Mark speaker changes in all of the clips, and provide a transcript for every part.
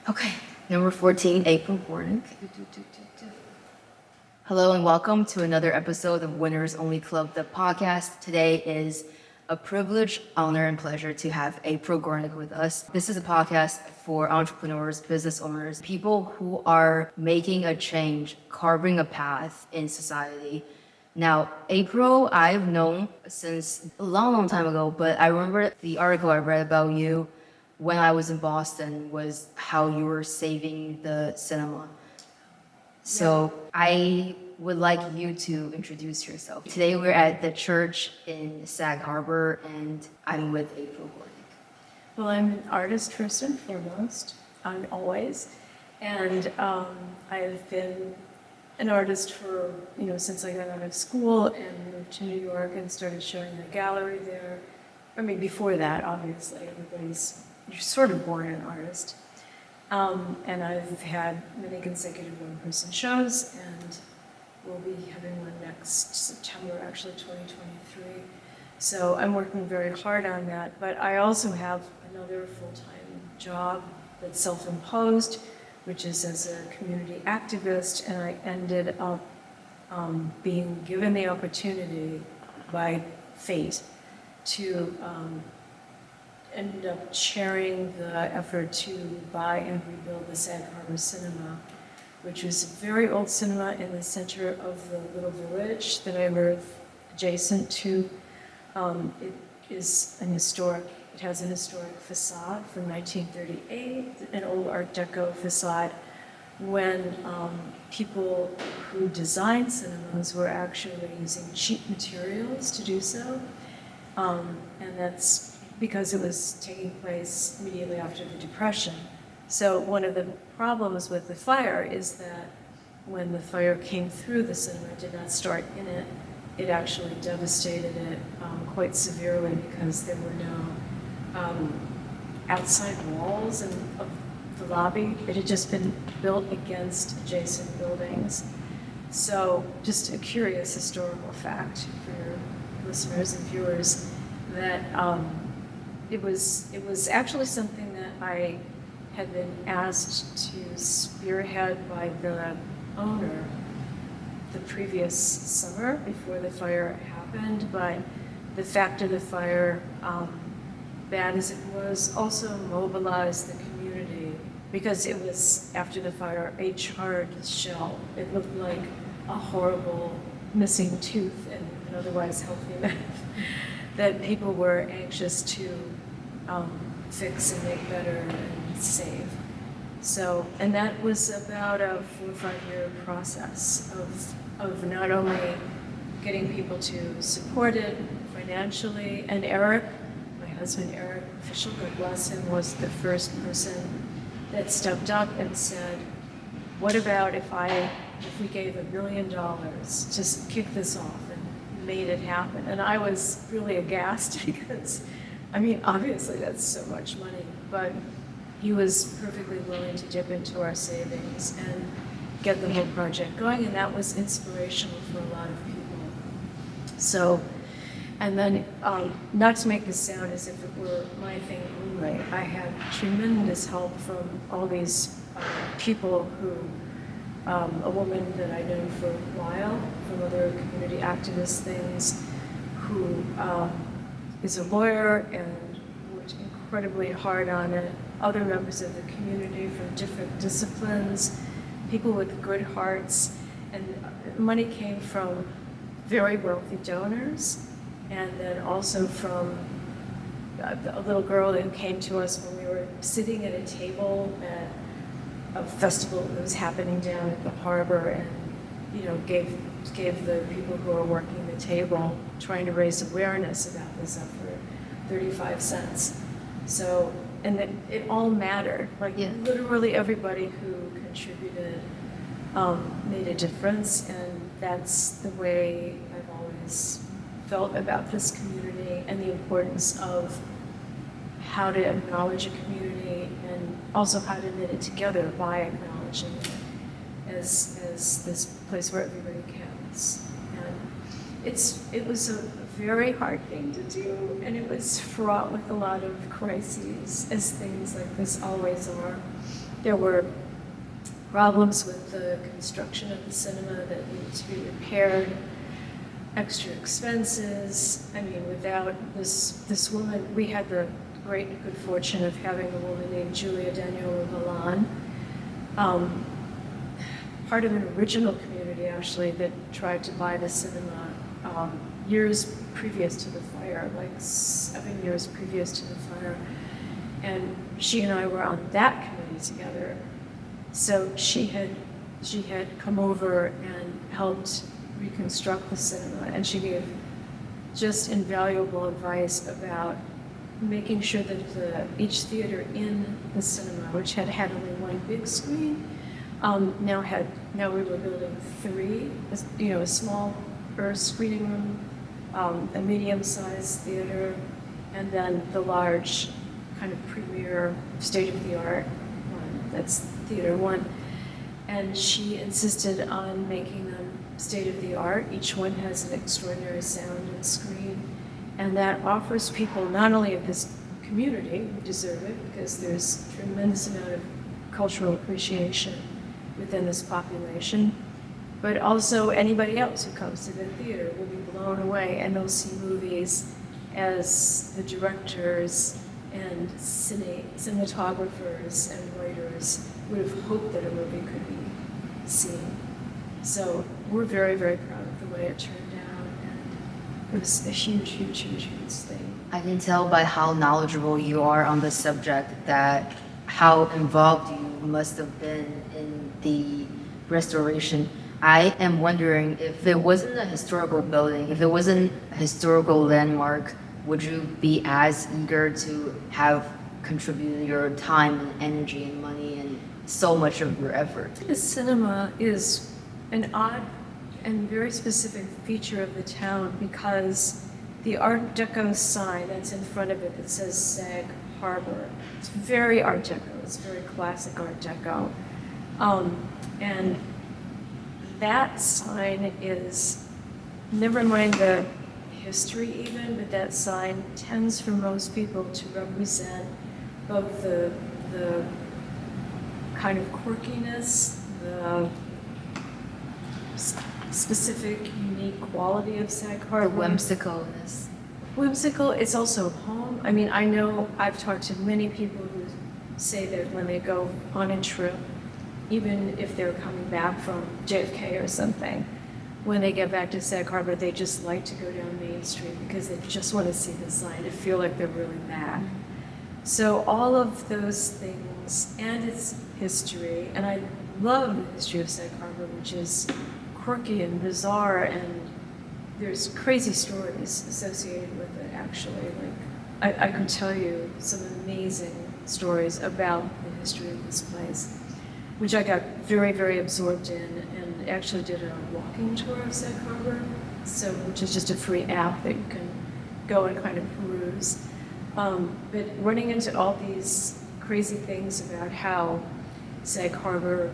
Speaker 1: Okay, number 14, April Gornik. Hello and welcome to another episode of Winners Only Club, the podcast. Today is a privilege, honor, and pleasure to have April Gornik with us. This is a podcast for entrepreneurs, business owners, people who are making a change, carving a path in society. Now, April, I've known since a long, long time ago, but I remember the article I read about you when I was in Boston was how you were saving the cinema. So I would like you to introduce yourself. Today we're at the church in Sag Harbor, and I'm with April Gornik.
Speaker 2: Well, I'm an artist first and foremost, always, and I've been an artist for, since I got out of school and moved to New York and started showing the gallery there. I mean, before that, obviously, you're sort of born an artist. And I've had many consecutive one-person shows, and we'll be having one next September, actually 2023. So I'm working very hard on that, but I also have another full-time job that's self-imposed, which is as a community activist, and I ended up being given the opportunity by fate to ended up chairing the effort to buy and rebuild the Sag Harbor Cinema, which was a very old cinema in the center of the little village that I live adjacent to. It has an historic facade from 1938, an old Art Deco facade, when people who designed cinemas were actually using cheap materials to do so. And that's because it was taking place immediately after the Depression. So one of the problems with the fire is that when the fire came through the cinema, it did not start in it. It actually devastated it quite severely because there were no outside walls of the lobby. It had just been built against adjacent buildings. So just a curious historical fact for your listeners and viewers that it was actually something that I had been asked to spearhead by the owner the previous summer before the fire happened, but the fact of the fire, bad as it was, also mobilized the community because it was, after the fire, a charred shell. It looked like a horrible missing tooth in an otherwise healthy mouth that people were anxious to fix and make better and save. So, and that was about a 4 or 5 year process of not only getting people to support it financially, and Eric, my husband Eric, official, God bless him, was the first person that stepped up and said, what about if we gave $1 million to kick this off and made it happen? And I was really aghast because, I mean, obviously that's so much money, but he was perfectly willing to dip into our savings and get the whole project going, and that was inspirational for a lot of people. So, and then, not to make this sound as if it were my thing only, I had tremendous help from all these people who, a woman that I know for a while, from other community activist things, who is a lawyer and worked incredibly hard on it, other members of the community from different disciplines, people with good hearts, and money came from very wealthy donors, and then also from a little girl who came to us when we were sitting at a table at a festival that was happening down at the harbor, and gave the people who were working the table, trying to raise awareness about this effort, 35 cents. So, and it all mattered. Like, literally everybody who contributed made a difference, and that's the way I've always felt about this community and the importance of how to acknowledge a community and also how to knit it together by acknowledging it as this place where everybody counts. And it was a very hard thing to do, and it was fraught with a lot of crises, as things like this always are. There were problems with the construction of the cinema that needed to be repaired, extra expenses. I mean, without this woman, we had the great good fortune of having a woman named Julia Daniela Milan, part of an original community actually that tried to buy the cinema years previous to the fire, like 7 years previous to the fire. And she and I were on that committee together. So she had come over and helped reconstruct the cinema, and she gave just invaluable advice about making sure that each theater in the cinema, which had only one big screen, now we were building 3, a small screening room, a medium-sized theater, and then the large kind of premier state-of-the-art one, that's Theater 1. And she insisted on making them state-of-the-art. Each one has an extraordinary sound and screen, and that offers people not only of this community who deserve it, because there's a tremendous amount of cultural appreciation within this population, but also anybody else who comes to the theater will be blown away, and they'll see movies as the directors and cinematographers and writers would have hoped that a movie could be seen. So we're very, very proud of the way it turned out, and it was a huge, huge, huge, huge thing.
Speaker 1: I can tell by how knowledgeable you are on the subject that how involved you must have been in the restoration. I am wondering, if it wasn't a historical building, if it wasn't a historical landmark, would you be as eager to have contributed your time and energy and money and so much of your effort?
Speaker 2: The cinema is an odd and very specific feature of the town because the Art Deco sign that's in front of it that says Sag Harbor, it's very Art Deco, it's very classic Art Deco. And that sign is, never mind the history even, but that sign tends for most people to represent both the kind of quirkiness, the specific, unique quality of Sag Harbor.
Speaker 1: The whimsicalness.
Speaker 2: Whimsical, it's also home. I mean, I know I've talked to many people who say that when they go on a trip, even if they're coming back from JFK or something, when they get back to Sag Harbor, they just like to go down Main Street because they just want to see the sign to feel like they're really back. So all of those things and its history, and I love the history of Sag Harbor, which is quirky and bizarre, and there's crazy stories associated with it, actually. Like, I could tell you some amazing stories about the history of this place, which I got very, very absorbed in, and actually did a walking tour of Sag Harbor, which is just a free app that you can go and kind of peruse. But running into all these crazy things about how Sag Harbor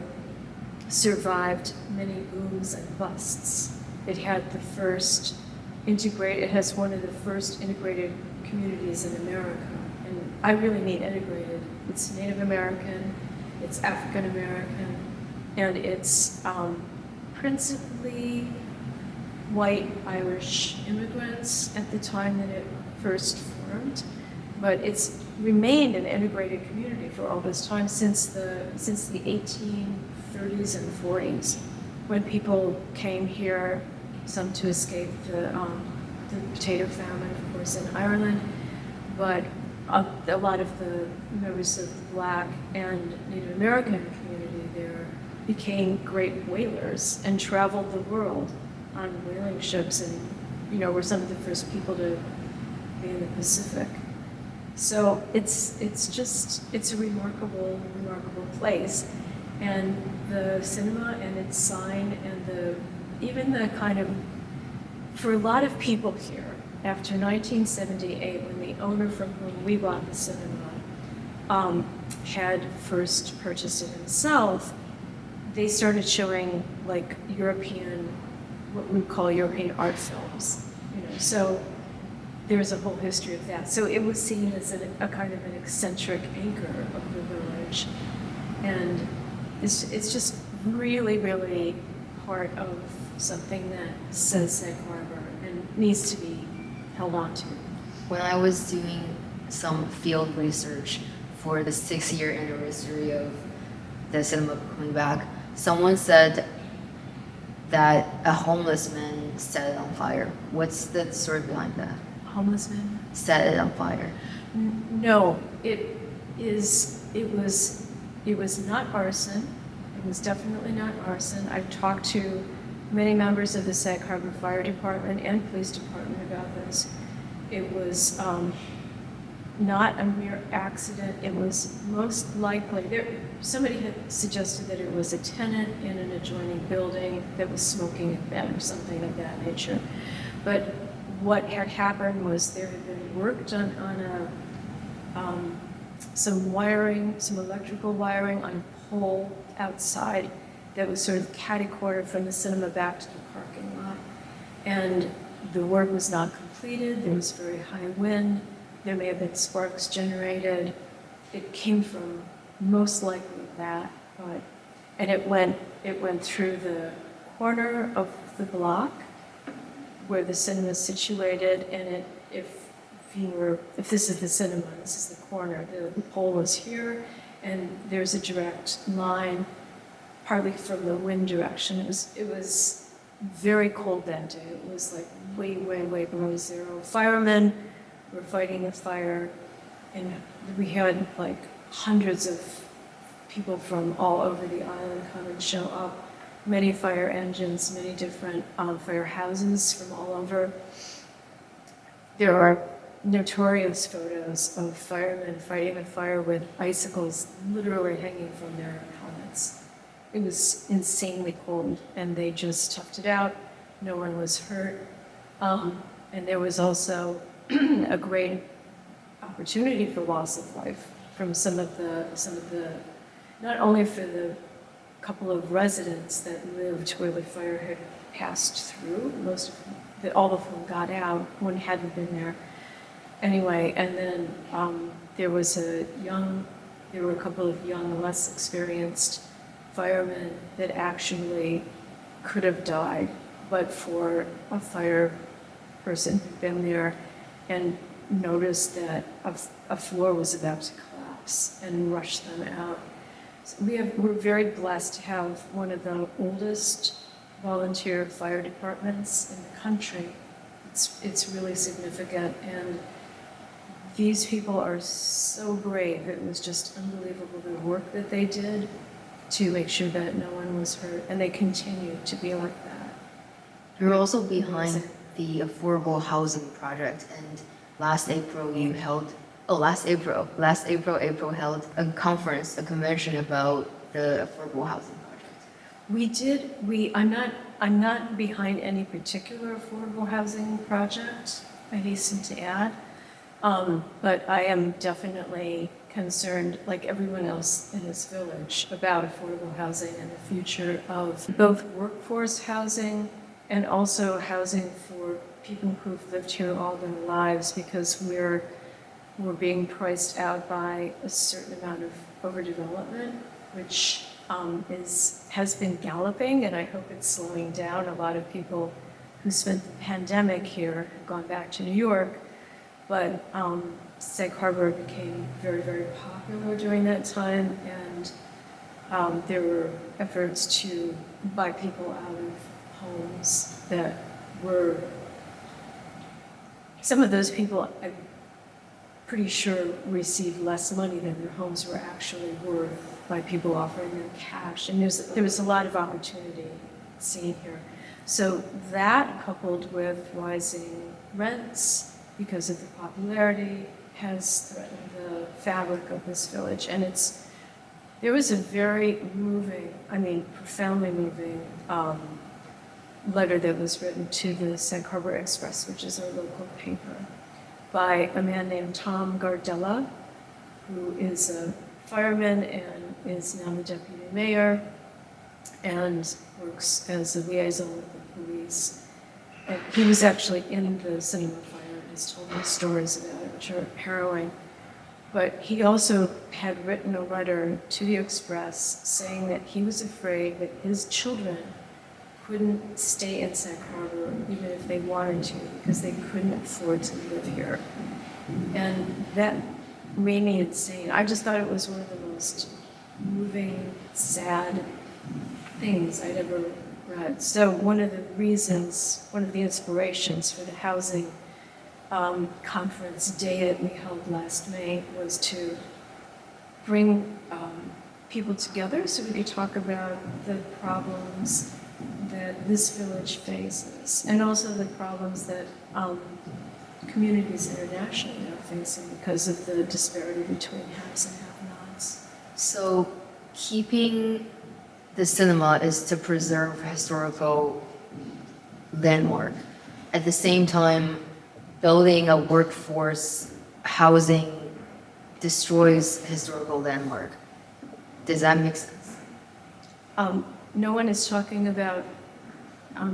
Speaker 2: survived many booms and busts. It has one of the first integrated communities in America. And I really mean integrated. It's Native American, it's African American, and it's principally white Irish immigrants at the time that it first formed. But it's remained an integrated community for all this time since the 1830s and 40s, when people came here, some to escape the potato famine, of course, in Ireland, but a lot of the members of the Black and Native American community there became great whalers and traveled the world on whaling ships, and were some of the first people to be in the Pacific. So it's a remarkable place, and the cinema and its sign and even the kind of, for a lot of people here, after 1978, when the owner from whom we bought the cinema had first purchased it himself, they started showing like what we call European art films. So there's a whole history of that. So it was seen as a kind of an eccentric anchor of the village. And it's just really, really part of something that says Sag Harbor and needs to be held on to.
Speaker 1: When I was doing some field research for the 6-year anniversary of the cinema coming back, someone said that a homeless man set it on fire. What's the story behind that?
Speaker 2: Homeless men?
Speaker 1: Set it on fire.
Speaker 2: No, it was not arson. It was definitely not arson. I've talked to many members of the Sag Harbor Fire Department and Police Department about this. It was not a mere accident. It was most likely, somebody had suggested that it was a tenant in an adjoining building that was smoking in bed or something of that nature. But what had happened was there had been work done on some wiring, some electrical wiring on a pole outside that was sort of catty-cornered from the cinema back to the parking lot. And the work was not completed. There was very high wind. There may have been sparks generated. It came from most likely that, and it went through the corner of the block where the cinema is situated, and if this is the cinema, this is the corner, the pole was here, and there's a direct line, partly from the wind direction. It was very cold that day. It was like way, way, way below zero. Firemen were fighting the fire, and we had like hundreds of people from all over the island come and show up. Many fire engines, many different fire houses from all over. There are notorious photos of firemen fighting a fire with icicles literally hanging from their helmets. It was insanely cold, and they just toughed it out. No one was hurt. And there was also a great opportunity for loss of life from some of the, not only for the couple of residents that lived where the fire had passed through, all of them got out, one hadn't been there. Anyway, and then there were a couple of young, less experienced firemen that actually could have died, but for a fire person who'd been there and noticed that a floor was about to collapse and rushed them out. So we're very blessed to have one of the oldest volunteer fire departments in the country. It's really significant, and these people are so brave. It was just unbelievable the work that they did to make sure that no one was hurt, and they continue to be like that.
Speaker 1: You're also behind the affordable housing project, and April held a conference, a convention about the affordable housing project.
Speaker 2: I'm not behind any particular affordable housing project, I hasten to add. But I am definitely concerned, like everyone else in this village, about affordable housing and the future of both workforce housing and also housing for people who've lived here all their lives, because we're being priced out by a certain amount of overdevelopment, which has been galloping, and I hope it's slowing down. A lot of people who spent the pandemic here have gone back to New York, but Sag Harbor became very, very popular during that time, and there were efforts to buy people out of homes that were, some of those people, I'm pretty sure, received less money than their homes were actually worth by people offering them cash. And there was a lot of opportunity seen here. So that, coupled with rising rents because of the popularity, has threatened the fabric of this village. And there was a very moving, profoundly moving letter that was written to the Sag Harbor Express, which is our local paper, by a man named Tom Gardella, who is a fireman and is now the deputy mayor and works as a liaison with the police. And he was actually in the cinema fire and has told me stories about it, which are harrowing. But he also had written a letter to the Express saying that he was afraid that his children couldn't stay in Sag Harbor even if they wanted to because they couldn't afford to live here. And that made me insane. I just thought it was one of the most moving, sad things I'd ever read. So one of the inspirations for the housing conference day that we held last May was to bring people together so we could talk about the problems that this village faces and also the problems that communities internationally are facing because of the disparity between haves and have-nots.
Speaker 1: So keeping the cinema is to preserve historical landmark. At the same time, building a workforce housing destroys historical landmark. Does that make sense?
Speaker 2: No one is talking about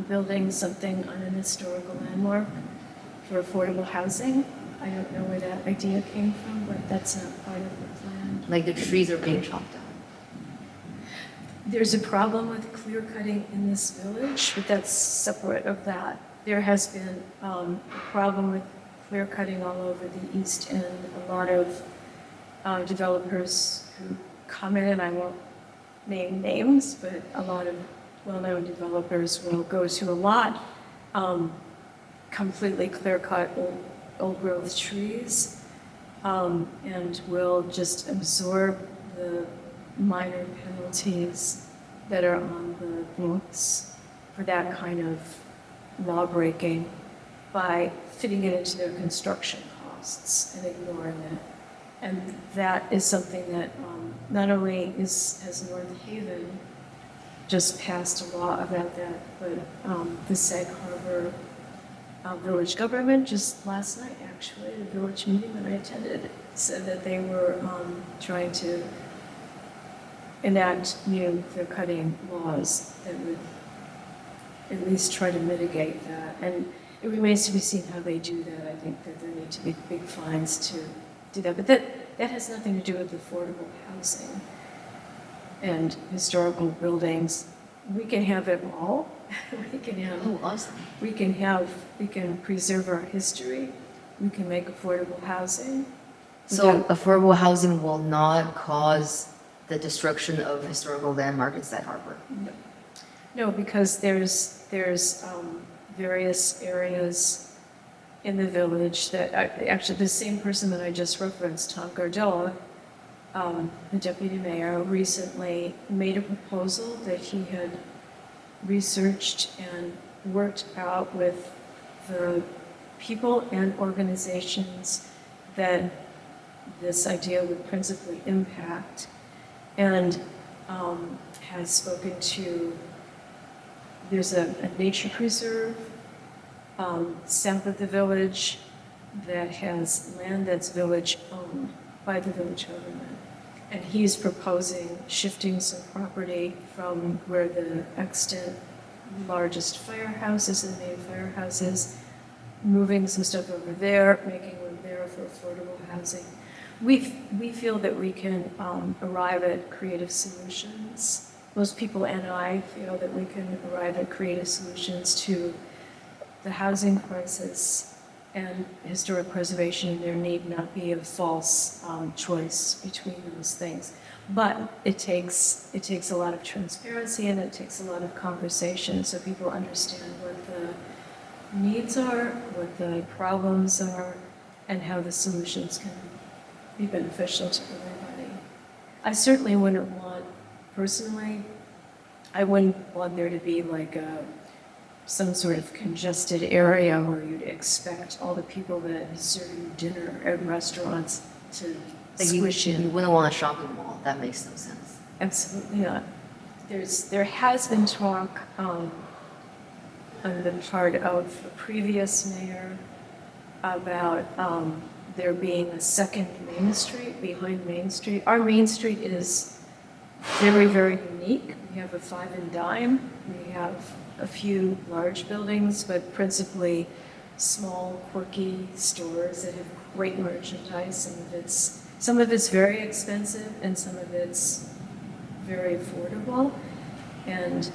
Speaker 2: building something on an historical landmark for affordable housing. I don't know where that idea came from, but that's not part of the plan.
Speaker 1: Like the trees are being chopped down.
Speaker 2: There's a problem with clear cutting in this village, but that's separate of that. There has been a problem with clear cutting all over the East End. A lot of developers who come in, and I won't name names, but a lot of well-known developers will go to a lot, completely clear-cut old growth trees, and will just absorb the minor penalties that are on the books for that kind of law breaking by fitting it into their construction costs and ignoring it. And that is something that not only has North Haven just passed a law about that, but the Sag Harbor village government just last night, actually, at a village meeting that I attended, said that they were trying to enact new clear-cutting laws that would at least try to mitigate that. And it remains to be seen how they do that. I think that there need to be big fines to do that. But that has nothing to do with affordable housing and historical buildings. We can have it all. We can have.
Speaker 1: Oh, awesome.
Speaker 2: We can preserve our history. We can make affordable housing.
Speaker 1: So affordable housing will not cause the destruction of historical landmark in Sag Harbor.
Speaker 2: No, because there's various areas in the village that actually the same person that I just referenced, Tom Gardella, the deputy mayor, recently made a proposal that he had researched and worked out with the people and organizations that this idea would principally impact, and has spoken to, there's a nature preserve south of the village that has land that's village owned by the village government. And he's proposing shifting some property from where the extant largest firehouse is, the main firehouse is, moving some stuff over there, making room there for affordable housing. We feel that we can arrive at creative solutions. Most people and I feel that we can arrive at creative solutions to the housing crisis and historic preservation. There need not be a false choice between those things. But it takes a lot of transparency and it takes a lot of conversation so people understand what the needs are, what the problems are, and how the solutions can be beneficial to everybody. I certainly wouldn't want, personally, I wouldn't want there to be like some sort of congested area where you'd expect all the people that serve you dinner at restaurants to squish in.
Speaker 1: You wouldn't want a shopping mall. That makes no sense.
Speaker 2: Absolutely not. There has been talk on the part of a previous mayor about there being a second Main Street behind Main Street. Our Main Street is very, very unique. We have a five and dime. We have a few large buildings, but principally small, quirky stores that have great merchandise, and it's Some of it's very expensive and some of it's very affordable. And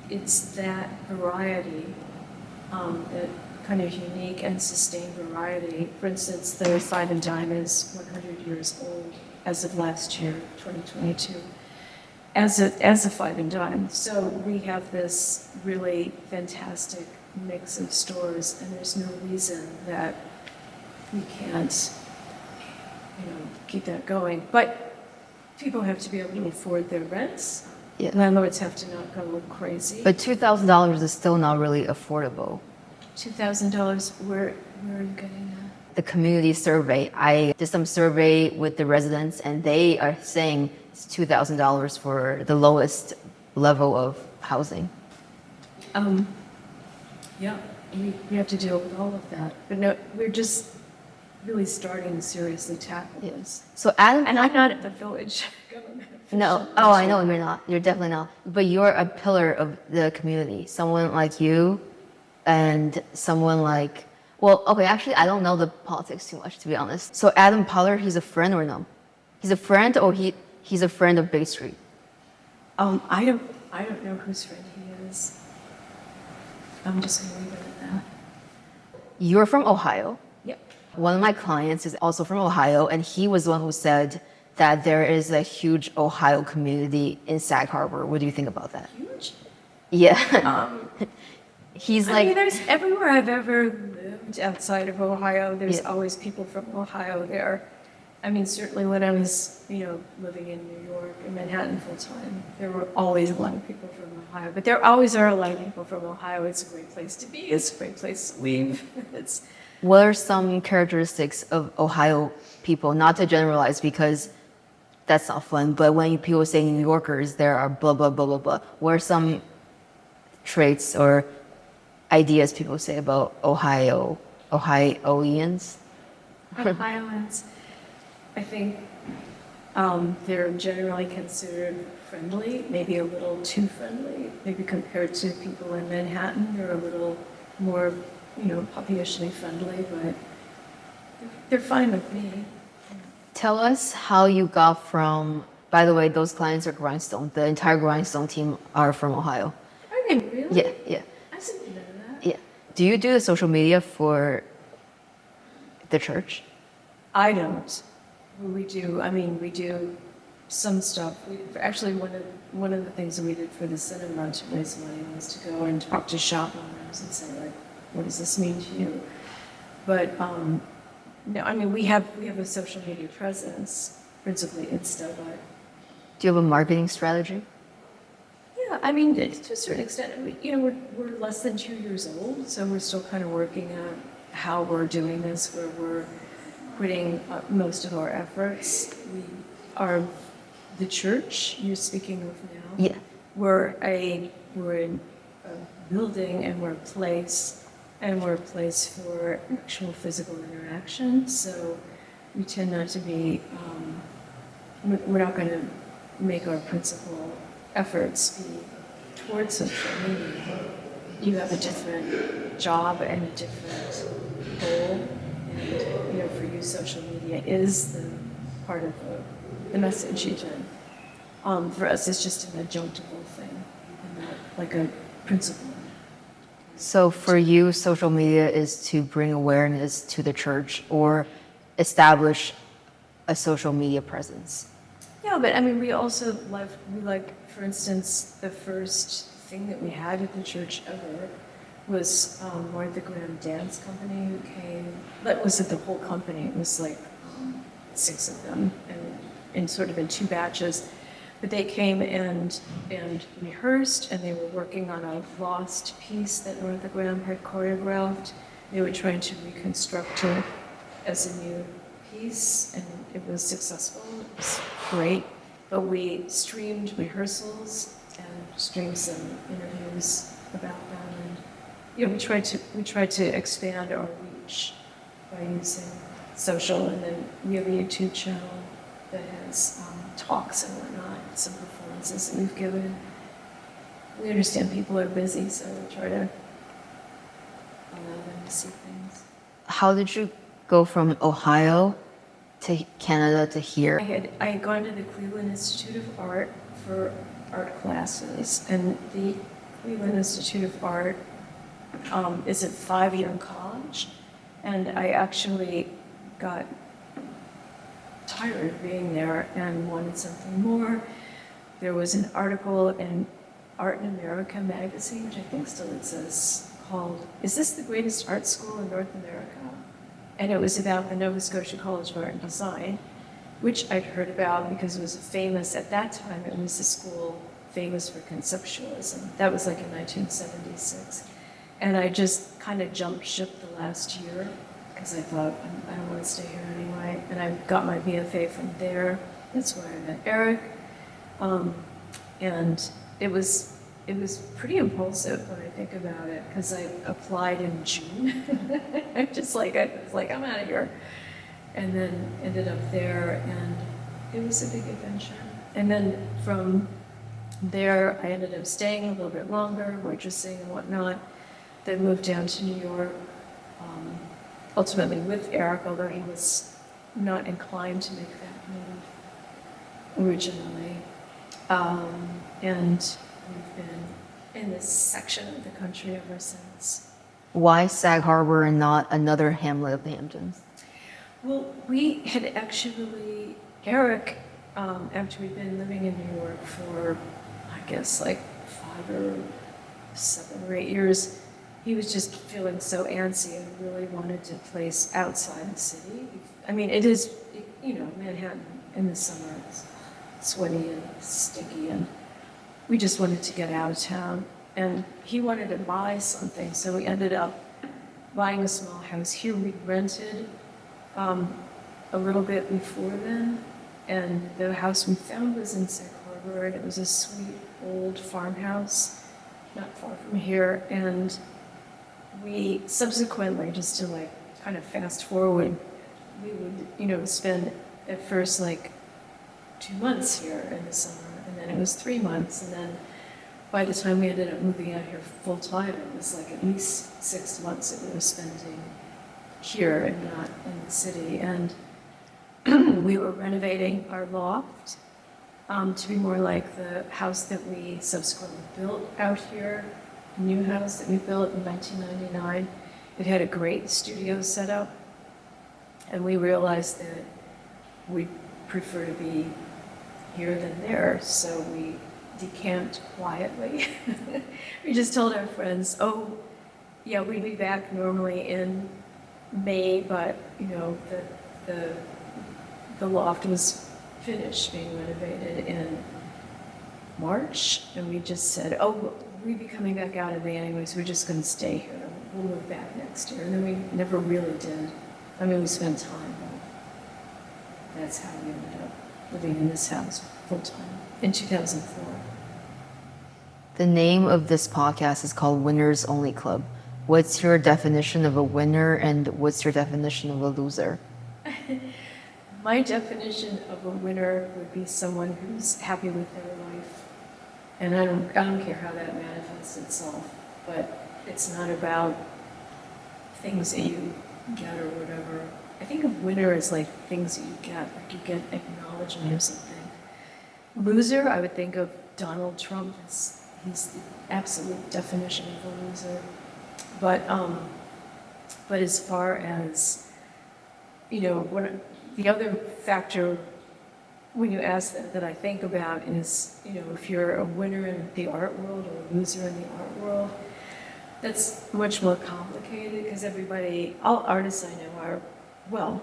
Speaker 2: it's that variety, that kind of unique and sustained variety. For instance, the Five and Dime is 100 years old as of last year, 2022, as a Five and Dime. So we have this really fantastic mix of stores, and there's no reason that we can't, keep that going. But people have to be able to afford their rents.
Speaker 1: Yeah.
Speaker 2: Landlords have to not go crazy.
Speaker 1: But $2,000 is still not really affordable.
Speaker 2: $2,000, where are you getting that?
Speaker 1: The community survey, I did some survey with the residents and they are saying it's $2,000 for the lowest level of housing.
Speaker 2: Yeah, we have to deal with all of that. But no, we're just really starting to seriously tackle this.
Speaker 1: So Adam,
Speaker 2: And I'm not at the village government.
Speaker 1: no, oh, I know you're not. You're definitely not. But you're a pillar of the community. Someone like you and someone like, well, okay, actually, I don't know the politics too much, to be honest. So Adam Pollard, he's a friend or no? He's a friend or he's a friend of Bay Street?
Speaker 2: I don't know whose friend he is. I'm just going to leave it at that.
Speaker 1: You're from Ohio.
Speaker 2: Yep.
Speaker 1: One of my clients is also from Ohio, and he was the one who said that there is a huge Ohio community in Sag Harbor. What do you think about that?
Speaker 2: Huge.
Speaker 1: Yeah. He's
Speaker 2: I
Speaker 1: like,
Speaker 2: mean, there's everywhere I've ever lived outside of Ohio, there's always people from Ohio there. I mean, certainly when I was, living in New York, in Manhattan full time, there were always a lot of people from Ohio. But there always are a lot of people from Ohio. It's a great place to be. It's a great place to live.
Speaker 1: what are some characteristics of Ohio people? Not to generalize because that's not fun, but when people say New Yorkers, there are blah, blah, blah, blah, blah. What are some traits or ideas people say about Ohioans?
Speaker 2: Ohioans, I think they're generally considered friendly, maybe a little too friendly, maybe compared to people in Manhattan. They're a little more, puppyishly friendly, but they're fine with me.
Speaker 1: Tell us how you got from, by the way, those clients are Grindstone. The entire Grindstone team are from Ohio.
Speaker 2: Are they really?
Speaker 1: Yeah, yeah,
Speaker 2: I didn't know that.
Speaker 1: yeah. Do you do the social media for the church?
Speaker 2: I don't. We do. We do some stuff. Actually, one of the things that we did for the cinema to raise money was to go and talk to shop owners and say, like, what does this mean to you? But no, we have a social media presence, principally Insta, but
Speaker 1: Do you have a marketing strategy?
Speaker 2: yeah, to a certain extent, we're less than 2 years old, so we're still kind of working out how we're doing this, where we're putting most of our efforts. We are the church you're speaking of now.
Speaker 1: Yeah.
Speaker 2: We're in a building, and we're a place for actual physical interaction. So we tend not to be. We're not going to make our principal efforts be towards social media. You have a different job and a different goal, and for you, social media is the part of the message you do. For us, it's just an adjunctable thing, and not like a principle.
Speaker 1: So for you, social media is to bring awareness to the church or establish a social media presence.
Speaker 2: Yeah, but we also like, for instance, the first thing that we had at the church ever was Martha Graham Dance Company who came. That wasn't the whole company. It was like 6 of them, and sort of in 2 batches. But they came and rehearsed, and they were working on a lost piece that Martha Graham had choreographed. They were trying to reconstruct it as a new piece, and it was successful. It was great. But we streamed rehearsals and streamed some interviews about them, and we tried to expand our reach by using social, and then we have a YouTube channel that has talks and whatnot, some performances that we've given. We understand people are busy, so we try to allow them to see things.
Speaker 1: How did you go from Ohio to Canada to here?
Speaker 2: I had gone to the Cleveland Institute of Art for art classes, and the Cleveland Institute of Art is a 5-year college, and I actually got tired of being there and wanted something more. There was an article in Art in America magazine, which I think still exists, called, "Is this the greatest art school in North America?" And it was about the Nova Scotia College of Art and Design, which I'd heard about because it was famous, at that time, it was a school famous for conceptualism. That was like in 1976. And I just kind of jumped ship the last year because I thought, I don't want to stay here anyway. And I got my BFA from there. That's where I met Eric. And it was pretty impulsive when I think about it, because I applied in June. I was like, I'm out of here. And then ended up there, and it was a big adventure. And then from there, I ended up staying a little bit longer, waitressing and whatnot. Then moved down to New York, ultimately with Eric, although he was not inclined to make that move originally. And we've been in this section of the country ever since.
Speaker 1: Why Sag Harbor and not another hamlet of the Hamptons?
Speaker 2: Well, we had actually, Eric, after we'd been living in New York for, I guess, like 5 or 7 or 8 years, he was just feeling so antsy and really wanted a place outside the city. I mean, it is, Manhattan in the summer, it's sweaty and sticky, and we just wanted to get out of town. And he wanted to buy something, so we ended up buying a small house here. We rented a little bit before then, and the house we found was in Sag Harbor, and it was a sweet old farmhouse not far from here. And we subsequently, just to like kind of fast forward, we would, spend at first like 2 months here in the summer, and then it was 3 months, and then by the time we ended up moving out here full time, it was like at least 6 months that we were spending here and not in the city. And we were renovating our loft to be more like the house that we subsequently built out here, a new house that we built in 1999. It had a great studio set up, and we realized that we prefer to be here than there, so we decamped quietly. We just told our friends, oh, yeah, we'd be back normally in May, but the loft was finished being renovated in March, and we just said, oh, we'd be coming back out in May anyways, we're just going to stay here. We'll move back next year. And then we never really did. I mean, we spent time, but that's how we ended up living in this house full time in 2004.
Speaker 1: The name of this podcast is called Winners Only Club. What's your definition of a winner, and what's your definition of a loser?
Speaker 2: My definition of a winner would be someone who's happy with their life. And I don't care how that manifests itself, but it's not about things that you get or whatever. I think of winner as like things that you get, like you get acknowledgement of something. Loser, I would think of Donald Trump as he's the absolute definition of a loser. But as far as, the other factor when you ask that I think about is, if you're a winner in the art world or a loser in the art world, that's much more complicated because all artists I know are, well,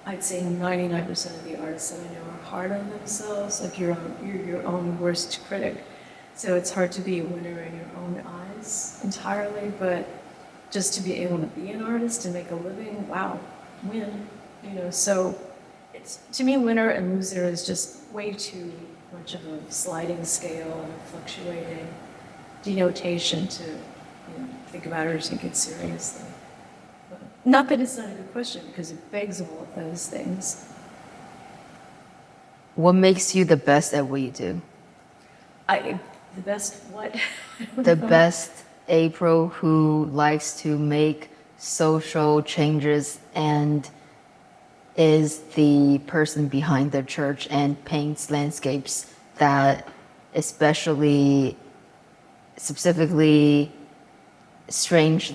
Speaker 2: I'd say 99% of the artists that I know are hard on themselves, like you're your own worst critic. So it's hard to be a winner in your own eyes entirely, but just to be able to be an artist and make a living, wow, win. So it's, to me, winner and loser is just way too much of a sliding scale and a fluctuating denotation to think about it or take it seriously. But not that it's not a good question, because it begs all of those things.
Speaker 1: What makes you the best at what you do?
Speaker 2: The best what?
Speaker 1: The best April who likes to make social changes and is the person behind the church and paints landscapes that especially specifically strange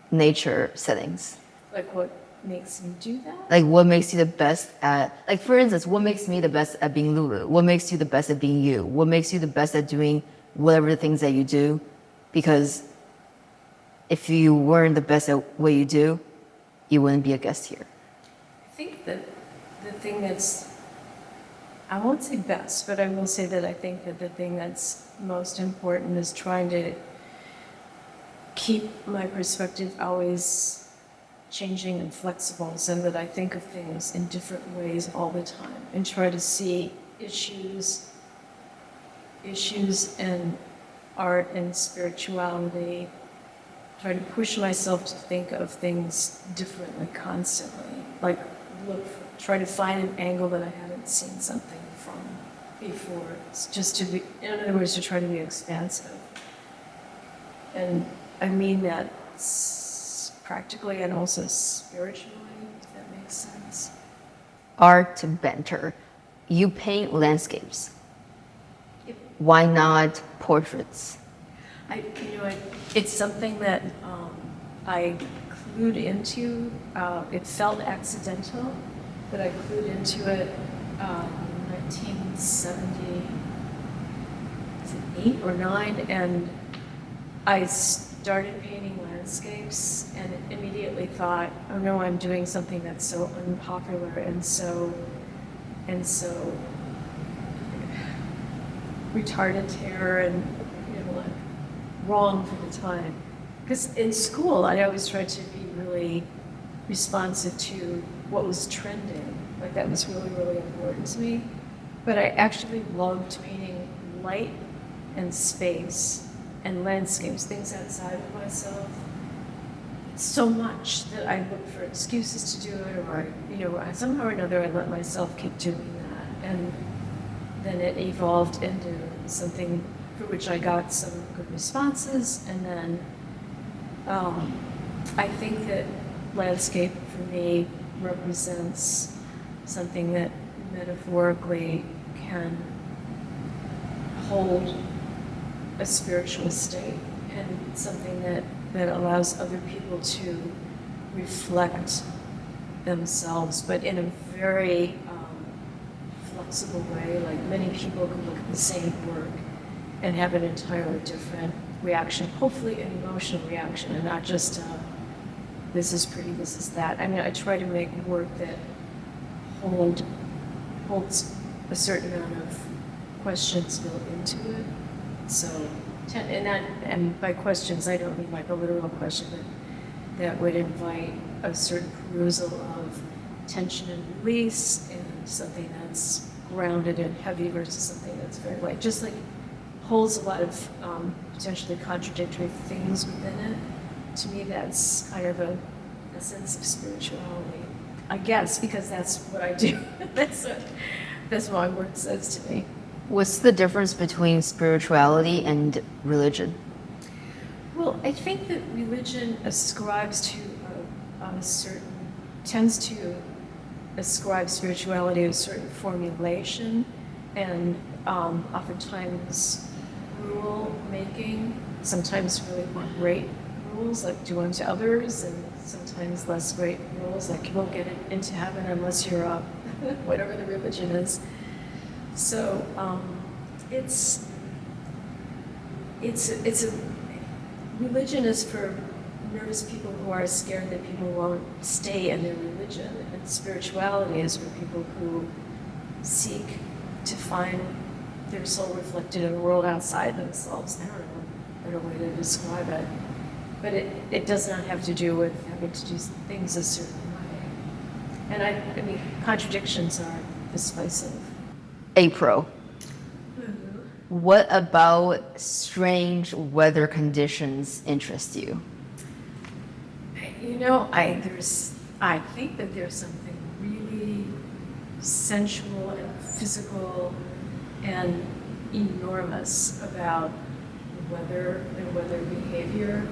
Speaker 1: nature settings.
Speaker 2: Like what makes me do that?
Speaker 1: Like what makes you the best at, like for instance, what makes me the best at being LuLu? What makes you the best at being you? What makes you the best at doing whatever the things that you do? Because if you weren't the best at what you do, you wouldn't be a guest here.
Speaker 2: I think that the thing that's, I won't say best, but I will say that I think that the thing that's most important is trying to keep my perspective always changing and flexible so that I think of things in different ways all the time and try to see issues in art and spirituality, try to push myself to think of things differently constantly, like try to find an angle that I haven't seen something from before. It's just to be, in other words, to try to be expansive. And I mean that practically and also spiritually, if that makes sense.
Speaker 1: Art banter. You paint landscapes.
Speaker 2: Yep.
Speaker 1: Why not portraits?
Speaker 2: It's something that I clued into. It felt accidental, but I clued into it in 1978 or 9, and I started painting landscapes and immediately thought, oh no, I'm doing something that's so unpopular and so retardataire and like wrong for the time. Because in school, I always tried to be really responsive to what was trending. Like that was really, really important to me. But I actually loved painting light and space and landscapes, things outside of myself, so much that I looked for excuses to do it, or somehow or another I let myself keep doing that, and then it evolved into something for which I got some good responses, and then I think that landscape for me represents something that metaphorically can hold a spiritual state and something that allows other people to reflect themselves, but in a very flexible way. Like many people can look at the same work and have an entirely different reaction, hopefully an emotional reaction, and not just this is pretty, this is that. I mean, I try to make work that holds a certain amount of questions built into it. So, and by questions, I don't mean like a literal question, but that would invite a certain perusal of tension and release, and something that's grounded and heavy versus something that's very light. Just like holds a lot of potentially contradictory things within it. To me, that's kind of a sense of spirituality, I guess, because that's what I do. That's what my work says to me.
Speaker 1: What's the difference between spirituality and religion?
Speaker 2: Well, I think that religion tends to ascribe spirituality to a certain formulation, and oftentimes rule making, sometimes really great rules like do unto others, and sometimes less great rules like you won't get into heaven unless you're a whatever the religion is. So religion is for nervous people who are scared that people won't stay in their religion, and spirituality is for people who seek to find their soul reflected in a world outside themselves. I don't know a better way to describe it, but it does not have to do with having to do things a certain way. And I mean, contradictions are persuasive.
Speaker 1: April. What about strange weather conditions interest you?
Speaker 2: I think that there's something really sensual and physical and enormous about weather and weather behavior,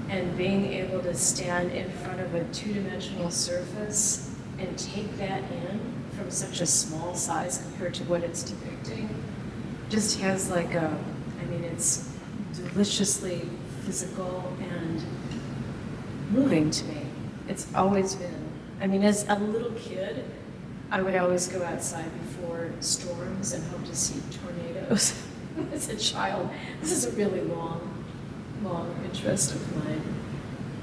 Speaker 2: and being able to stand in front of a two-dimensional surface and take that in from such a small size compared to what it's depicting just has like it's deliciously physical and moving to me. It's always been. As a little kid, I would always go outside before storms and hope to see tornadoes. As a child, this is a really long interest of mine.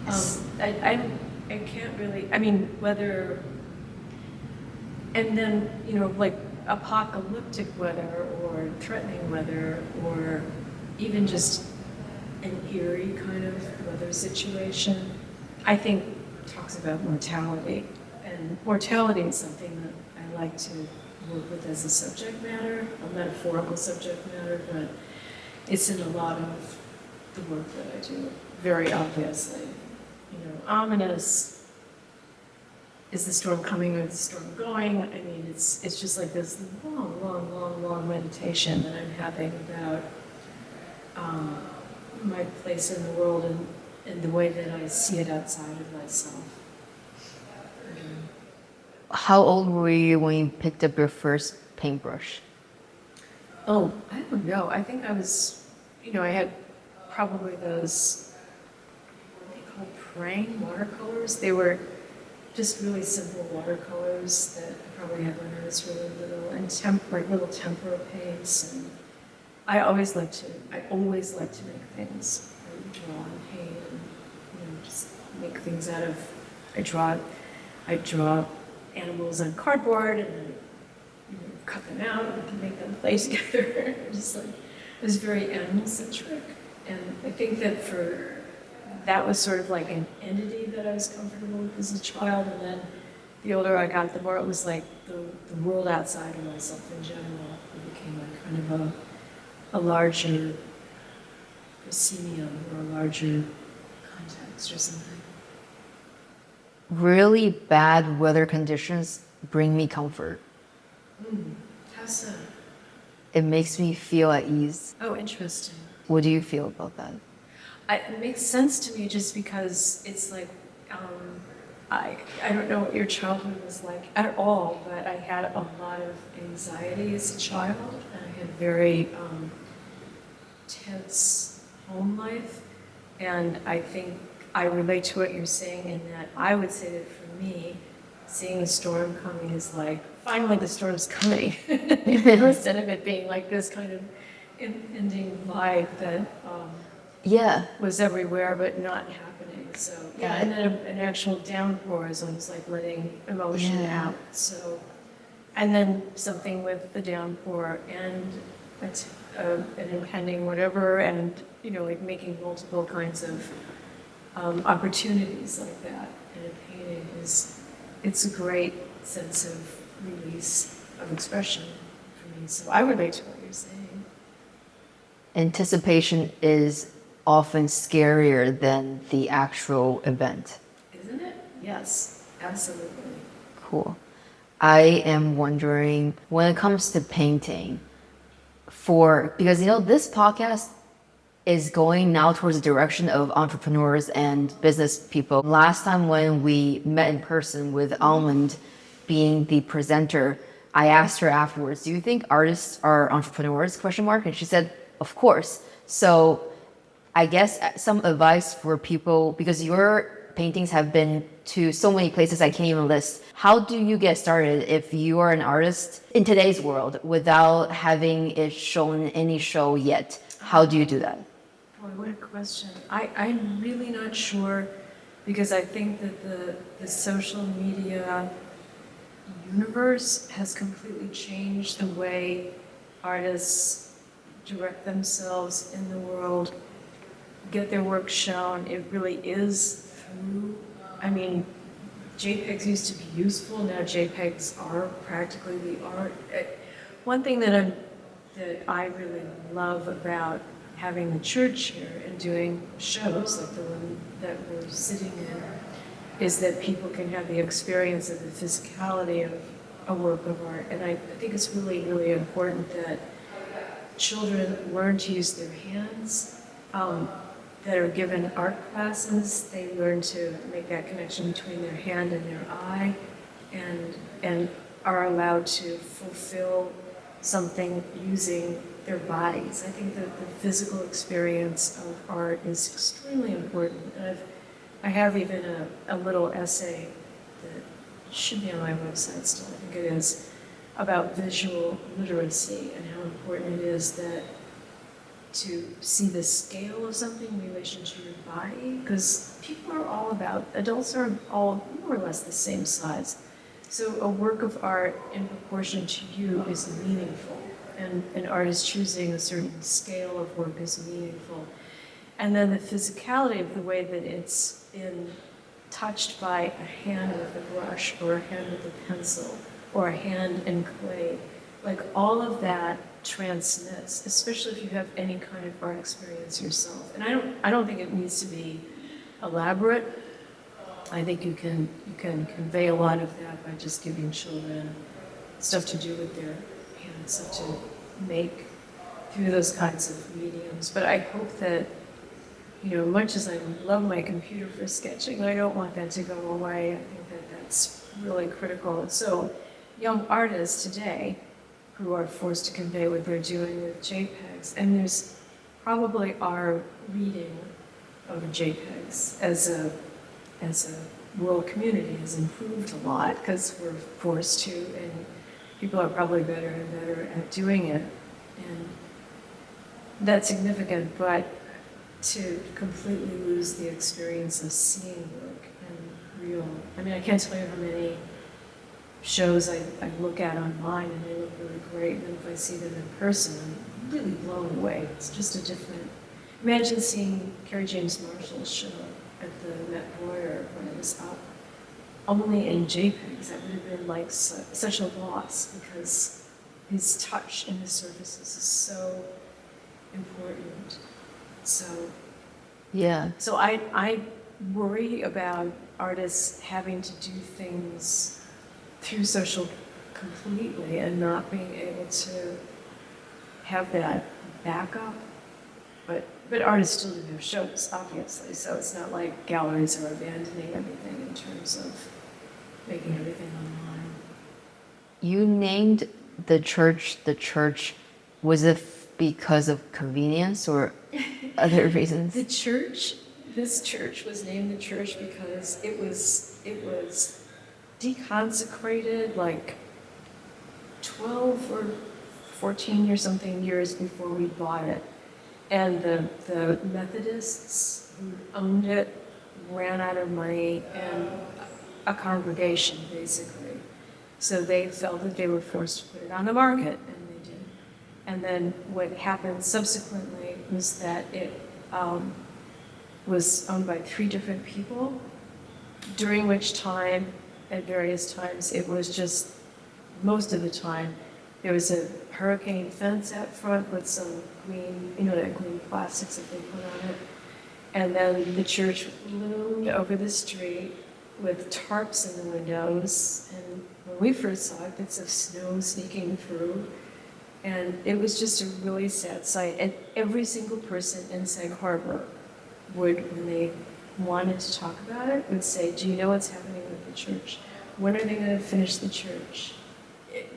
Speaker 2: I can't really, whether, and then, like apocalyptic weather or threatening weather or even just an eerie kind of weather situation, I think talks about mortality. And mortality is something that I like to work with as a subject matter, a metaphorical subject matter, but it's in a lot of the work that I do, very obviously. Ominous. Is the storm coming or is the storm going? It's just like this long meditation that I'm having about my place in the world and the way that I see it outside of myself.
Speaker 1: How old were you when you picked up your first paintbrush?
Speaker 2: Oh, I don't know. I think I was, I had probably those, what they call praying watercolors. They were just really simple watercolors that I probably had when I was really little, and little tempera paints. And I always like to make things. I would draw and paint, and just make things out of. I draw animals on cardboard, and then cut them out and make them play together. Just like it was very animal centric, and I think that was sort of like an entity that I was comfortable with as a child, and then the older I got, the more it was like the world outside of myself in general. It became like kind of a larger proscenium or a larger context or something.
Speaker 1: Really bad weather conditions bring me comfort.
Speaker 2: How so?
Speaker 1: It makes me feel at ease.
Speaker 2: Oh, interesting.
Speaker 1: What do you feel about that?
Speaker 2: It makes sense to me just because it's like, I don't know what your childhood was like at all, but I had a lot of anxiety as a child, and I had very tense home life, and I think I relate to what you're saying in that I would say that for me, seeing a storm coming is like, finally the storm's coming, instead of it being like this kind of ending vibe that was everywhere but not happening. So and then an actual downpour is almost like letting emotion out. So, and then something with the downpour and an impending whatever, and like making multiple kinds of opportunities like that in a painting it's a great sense of release of expression for me. So I relate to what you're saying.
Speaker 1: Anticipation is often scarier than the actual event.
Speaker 2: Isn't it? Yes, absolutely.
Speaker 1: Cool. I am wondering, when it comes to painting, because this podcast is going now towards the direction of entrepreneurs and business people. Last time when we met in person with Almond being the presenter, I asked her afterwards, do you think artists are entrepreneurs, ? And she said, of course. So I guess some advice for people, because your paintings have been to so many places I can't even list. How do you get started if you are an artist in today's world without having it shown in any show yet? How do you do that?
Speaker 2: Boy, what a question. I'm really not sure, because I think that the social media universe has completely changed the way artists direct themselves in the world, get their work shown. It really is through, JPEGs used to be useful, now JPEGs are practically the art. One thing that I really love about having the church here and doing shows like the one that we're sitting in is that people can have the experience of the physicality of a work of art. And I think it's really, really important that children learn to use their hands, that are given art classes. They learn to make that connection between their hand and their eye, and are allowed to fulfill something using their bodies. I think that the physical experience of art is extremely important. And I have even a little essay that should be on my website still, I think it is, about visual literacy and how important it is that to see the scale of something in relation to your body, because people are all about, adults are all more or less the same size. So a work of art in proportion to you is meaningful, and an artist choosing a certain scale of work is meaningful. And then the physicality of the way that it's been touched by a hand with a brush, or a hand with a pencil, or a hand in clay, like all of that transmits, especially if you have any kind of art experience yourself. And I don't think it needs to be elaborate. I think you can convey a lot of that by just giving children stuff to do with their hands, stuff to make through those kinds of mediums. But I hope that, you know, much as I love my computer for sketching, I don't want that to go away. I think that that's really critical. So young artists today who are forced to convey what they're doing with JPEGs, and there's probably our reading of JPEGs as a world community has improved a lot because we're forced to, and people are probably better and better at doing it, and that's significant. But to completely lose the experience of seeing work and real, I mean, I can't tell you how many shows I look at online and they look really great, and if I see them in person, I'm really blown away. It's just a different, imagine seeing Kerry James Marshall's show at the Met Royer when it was up, only in JPEGs. That would have been like such a loss, because his touch and his surfaces is so important. So
Speaker 1: Yeah.
Speaker 2: So I worry about artists having to do things through social completely and not being able to have that backup. But artists still do their shows, obviously, so it's not like galleries are abandoning everything in terms of making everything online.
Speaker 1: You named the church the church. Was it because of convenience or other reasons?
Speaker 2: This church was named the church because it was deconsecrated like 12 or 14 or something years before we bought it. And the Methodists who owned it ran out of money and a congregation, basically. So they felt that they were forced to put it on the market, and they did. And then what happened subsequently was that it was owned by 3 different people, during which time, at various times, it was just, most of the time, there was a hurricane fence out front with some green, you know, that green plastics that they put on it. And then the church loomed over the street with tarps in the windows. And when we first saw it, bits of snow sneaking through. And it was just a really sad sight. And every single person in Sag Harbor would, when they wanted to talk about it, would say, do you know what's happening with the church? When are they going to finish the church?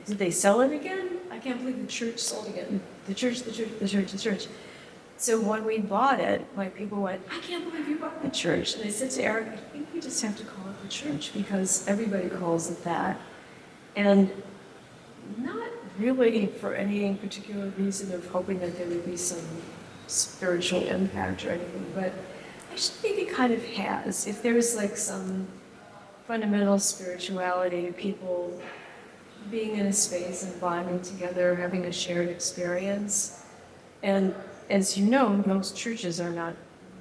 Speaker 2: Did they sell it again? I can't believe the church sold again. The church. So when we bought it, my people went, I can't believe you bought the church. And I said to Eric, I think we just have to call it the church because everybody calls it that. And not really for any particular reason of hoping that there would be some spiritual impact or anything, but I just think it kind of has. If there's like some fundamental spirituality to people being in a space and bonding together, having a shared experience. And as you know, most churches are not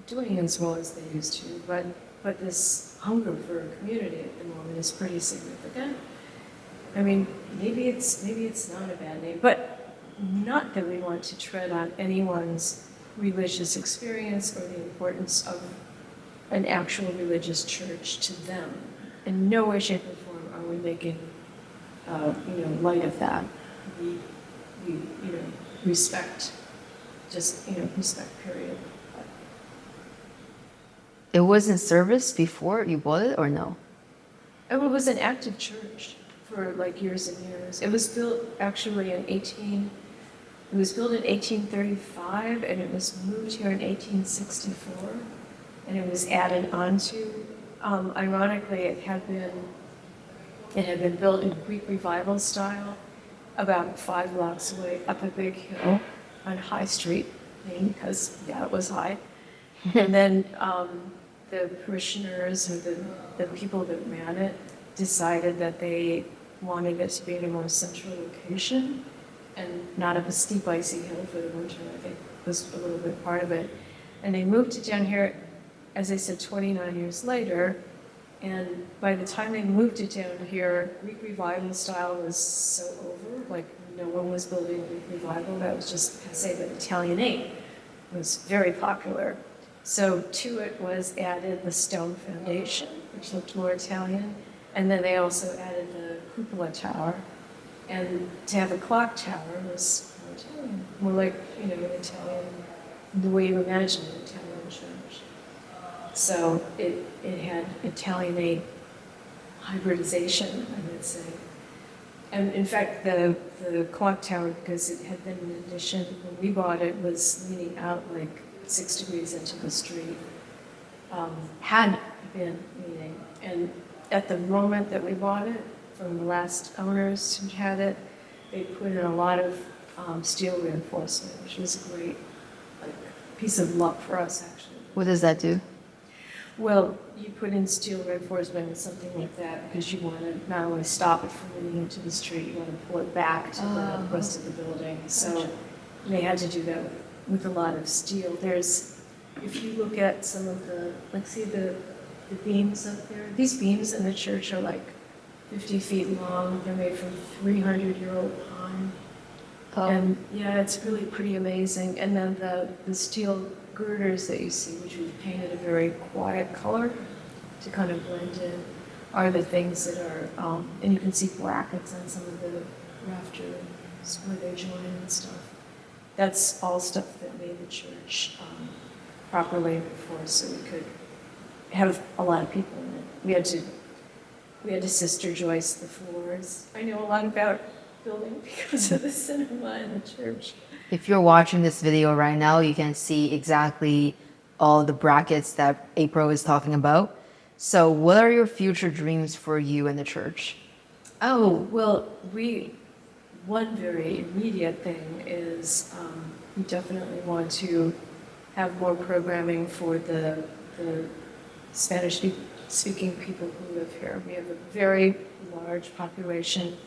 Speaker 2: doing as well as they used to, but this hunger for a community at the moment is pretty significant. I mean, maybe it's not a bad name, but not that we want to tread on anyone's religious experience or the importance of an actual religious church to them. In no way, shape, or form are we making light of that. We respect, respect, period.
Speaker 1: It was in service before you bought it, or no?
Speaker 2: Oh, it was an active church for like years and years. It was built actually it was built in 1835 and it was moved here in 1864 and it was added onto. Ironically, it had been built in Greek revival style about 5 blocks away up a big hill on High Street, because, yeah, it was high. And then the parishioners or the people that ran it decided that they wanted it to be in a more central location and not up a steep, icy hill for the winter. I think was a little bit part of it. And they moved it down here, as I said, 29 years later. And by the time they moved it down here, Greek revival style was so over. Like, no one was building Greek revival. That was just passé, but Italianate was very popular. So to it was added the stone foundation, which looked more Italian. And then they also added the cupola tower. And to have a clock tower was more Italian, more like, an Italian, the way you imagine an Italian church. So it had Italianate hybridization, I would say. And in fact, the clock tower, because it had been an addition when we bought it, was leaning out like 6 degrees into the street, had been leaning. And at the moment that we bought it, from the last owners who had it, they put in a lot of steel reinforcement, which was a great piece of luck for us, actually.
Speaker 1: What does that do?
Speaker 2: Well, you put in steel reinforcement and something like that because you want to not only stop it from leaning into the street, you want to pull it back to the rest of the building. So they had to do that with a lot of steel. If you look at some of see the beams up there, these beams in the church are like 50 feet long. They're made from 300-year-old pine.
Speaker 1: Oh.
Speaker 2: And yeah, it's really pretty amazing. And then the steel girders that you see, which we've painted a very quiet color to kind of blend in, are the things that are, and you can see brackets on some of the rafters where they join and stuff. That's all stuff that made the church properly reinforced so we could have a lot of people in it. We had to sister joist the floors. I know a lot about building because of the cinema and the church.
Speaker 1: If you're watching this video right now, you can see exactly all the brackets that April is talking about. So what are your future dreams for you and the church?
Speaker 2: Oh, well, one very immediate thing is we definitely want to have more programming for the Spanish-speaking people who live here. We have a very large population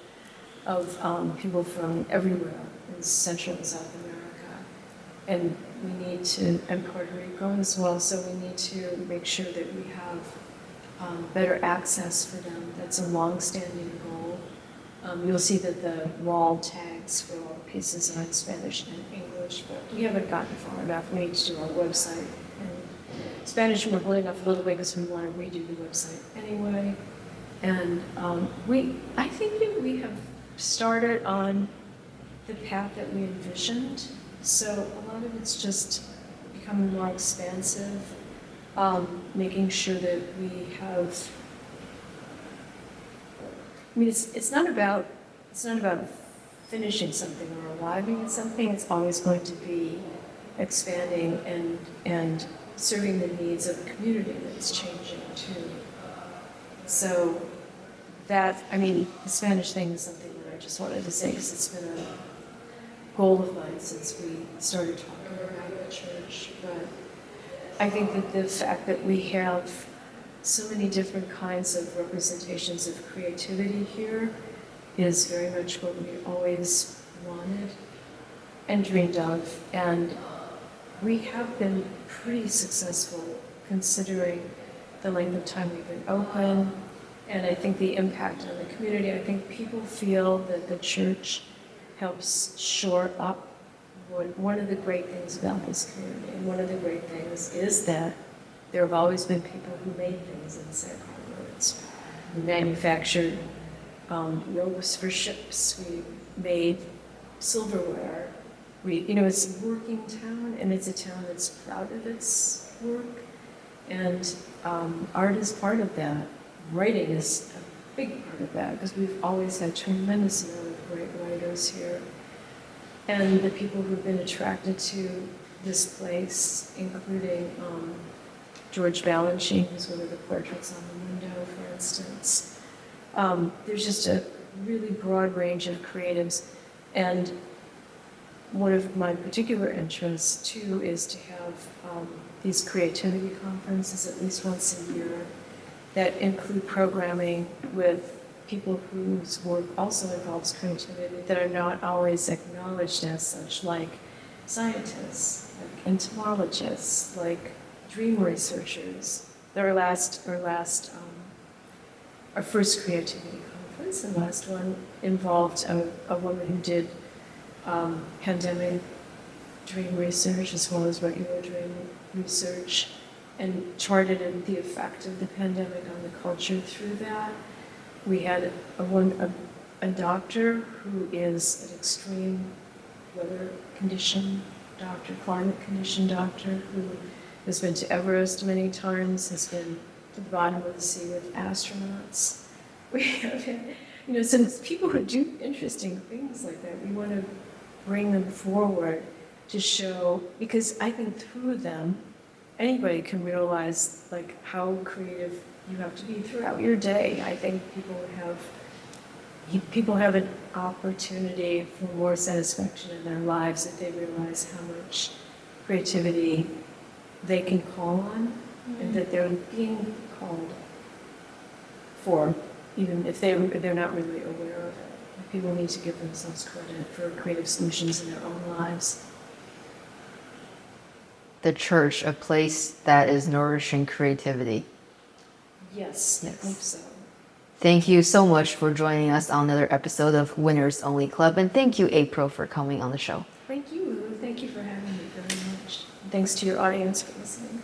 Speaker 2: of people from everywhere in Central and South America. And we need to, and Puerto Rico as well, so we need to make sure that we have better access for them. That's a long-standing goal. You'll see that the wall tags for all pieces are in Spanish and English, but we haven't gotten far enough. We need to do our website. And Spanish, we're holding off a little bit because we want to redo the website anyway. And I think that we have started on the path that we envisioned. So a lot of it's just becoming more expansive, making sure that we have. I mean, it's not about finishing something or arriving at something. It's always going to be expanding and serving the needs of the community that's changing too. So that, I mean, the Spanish thing is something that I just wanted to say because it's been a goal of mine since we started talking about the church. But I think that the fact that we have so many different kinds of representations of creativity here is very much what we always wanted and dreamed of. And we have been pretty successful considering the length of time we've been open. And I think the impact on the community, I think people feel that the church helps shore up one of the great things about this community. And one of the great things is that there have always been people who made things in Sag Harbor. We manufactured ropes for ships. We made silverware. It's a working town, and it's a town that's proud of its work. And art is part of that. writing is a big part of that, because we've always had tremendous amount of great writers here. And the people who've been attracted to this place, including George Balanchine, who's one of the portraits on the window, for instance. There's just a really broad range of creatives. And one of my particular interests, too, is to have these creativity conferences at least once a year that include programming with people whose work also involves creativity that are not always acknowledged as such, like scientists, like entomologists, like dream researchers. Our first creativity conference, the last one, involved a woman who did pandemic dream research as well as regular dream research, and charted the effect of the pandemic on the culture through that. We had a doctor who is an extreme weather condition doctor, climate condition doctor, who has been to Everest many times, has been to the bottom of the sea with astronauts. We have, some people who do interesting things like that. We want to bring them forward to show, because I think through them, anybody can realize like how creative you have to be throughout your day. I think people have an opportunity for more satisfaction in their lives if they realize how much creativity they can call on, and that they're being called for, even if they're not really aware of it. People need to give themselves credit for creative solutions in their own lives.
Speaker 1: The church, a place that is nourishing creativity.
Speaker 2: Yes, I think so.
Speaker 1: Thank you so much for joining us on another episode of Winners Only Club, and thank you, April, for coming on the show.
Speaker 2: Thank you, Lulu. Thank you for having me very much. Thanks to your audience for listening.